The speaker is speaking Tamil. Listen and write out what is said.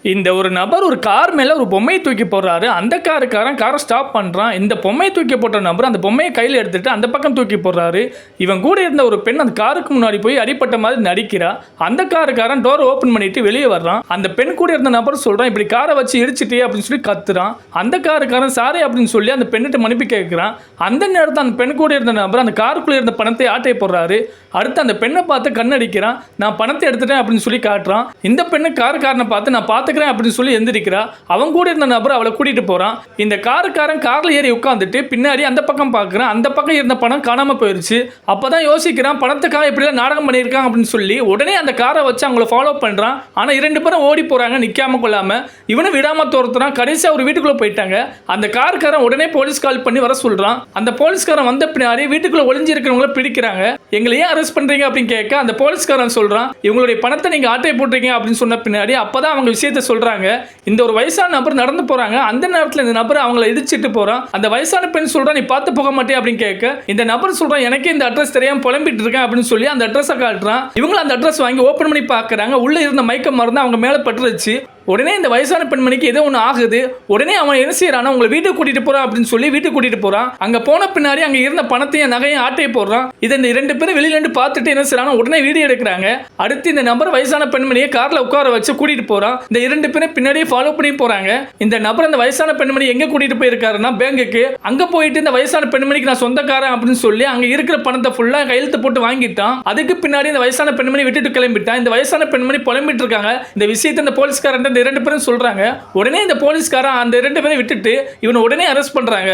இந்த ஒரு நபர் ஒரு கார் மேல ஒரு பொம்மையை தூக்கி போடுறாரு. அந்த காருக்காரன் காரை ஸ்டாப் பண்றான். இந்த பொம்மையை தூக்கி போட்ட நபர் அந்த பொம்மையை கையில எடுத்துட்டு அந்த பக்கம் தூக்கி போடுறாரு. இவன் கூட இருந்த ஒரு பெண் அந்த காருக்கு முன்னாடி போய் அடிபட்ட மாதிரி நடிக்கிறா. அந்த காருக்காரன் டோர் ஓபன் பண்ணிட்டு வெளியே வர்றான். அந்த பெண் கூட இருந்த நபர் சொல்றான், இப்படி காரை வச்சு இடிச்சிட்டே அப்படின்னு சொல்லி கத்துறான். அந்த காருக்காரன் சாரி அப்படின்னு சொல்லி அந்த பெண்ணிட்ட மன்னிப்பு கேட்கிறான். அந்த நேரத்தில் அந்த பெண் கூட இருந்த நபர் அந்த காருக்குள்ள இருந்த பணத்தை ஆட்டை போடுறாரு. அடுத்து அந்த பெண்ணை பார்த்து கண்ணடிக்கிறான். நான் பணத்தை எடுத்துட்டேன் அப்படின்னு சொல்லி காட்டுறான். இந்த பெண்ணு காருக்காரனை பார்த்து நான் பார்த்துக்கிறேன் அப்படின்னு சொல்லி எந்திரிக்கிறா. அவன் கூட இருந்த நபர் அவளை கூட்டிட்டு போறான். இந்த காருக்காரன் கார்ல ஏறி உட்காந்துட்டு பின்னாடி அந்த பக்கம் பார்க்குறான். அந்த பக்கம் இருந்த பணம் காணாம போயிருச்சு. அப்பதான் யோசிக்கிறான், பணத்துக்காக இப்படிலாம் நாடகம் பண்ணியிருக்காங்க அப்படின்னு சொல்லி உடனே அந்த காரை வச்சு அவங்கள ஃபாலோ பண்றான். ஆனா 2 பேரும் ஓடி போறாங்க நிக்காம கொள்ளாம. இவனை விடாம துரத்துறான். கடைசியா ஒரு வீட்டுக்குள்ள போயிட்டாங்க. அந்த காருக்காரன் உடனே போலீஸ் கால் பண்ணி வர சொல்றான். அந்த போலீஸ்காரன் வந்த பின்னாடி வீட்டுக்குள்ள ஒளிஞ்சு இருக்கிறவங்கள பிடிக்கிறாங்க. எங்களை ஏன் அரெஸ்ட் பண்றீங்க அப்படின்னு கேட்க அந்த போலீஸ்காரன் சொல்றான், இவங்களுடைய பணத்தை நீங்க ஆட்டை போட்டுறீங்க அப்படின்னு சொன்ன பின்னாடி அப்பதான் அவங்க விஷயத்தை சொல்றாங்க. இந்த ஒரு வயசான நபர் நடந்து போறாங்க. அந்த நேரத்தில் இந்த நபர் அவங்களை இடிச்சிட்டு போறான். அந்த வயசான பெண் சொல்றா, நீ பார்த்து போக மாட்டே அப்படின்னு கேட்க இந்த நபர் சொல்றான், எனக்கு இந்த அட்ரஸ் தெரியாம புலம்பிட்டு இருக்கேன் அப்படின்னு சொல்லி அந்த அட்ரஸை காட்டுறான். இவங்க அந்த அட்ரஸ் வாங்கி ஓபன் பண்ணி பார்க்கறாங்க. உள்ள இருந்த மயக்க மருந்து அவங்க மேல பட்டுருச்சு. உடனே இந்த வயசான பெண்மணிக்கு ஏதோ ஒன்று ஆகுது. உடனே அவன் என்ன செய்யறான், உங்களை வீட்டுக்கு கூட்டிட்டு போறான் அப்படின்னு சொல்லி வீட்டுக்கு கூட்டிட்டு போறான். அங்க போன பின்னாடி அங்க இருந்த பணத்தையும் நகையும் ஆட்டையை போடுறான். இதை இந்த 2 பேரும் வெளியில இருந்து பார்த்துட்டு என்ன செய்யறாங்க, உடனே வீடியோ எடுக்கிறாங்க. அடுத்து இந்த நபர் வயசான பெண்மணியை கார்ல உட்கார வச்சு கூட்டிட்டு போறான். இந்த 2 பேரும் பின்னாடியே ஃபாலோ பண்ணி போறாங்க. இந்த நபர் அந்த வயசான பெண்மணி எங்க கூட்டிட்டு போயிருக்காருன்னா பேங்குக்கு. அங்க போயிட்டு இந்த வயசான பெண்மணிக்கு நான் சொந்தக்காரன் அப்படின்னு சொல்லி அங்க இருக்கிற பணத்தை ஃபுல்லா கையெழுத்து போட்டு வாங்கிட்டான். அதுக்கு பின்னாடி இந்த வயசான பெண்மணி விட்டுட்டு கிளம்பிட்டான். இந்த வயசான பெண்மணி புலம்பிட்டு இருக்காங்க. இந்த விஷயத்தை இந்த போலீஸ்காரன் இந்த 2 பேரும் சொல்றாங்க. உடனே இந்த போலீஸ்காரன் அந்த 2 பேரை விட்டுட்டு இவனை உடனே அரெஸ்ட் பண்றாங்க.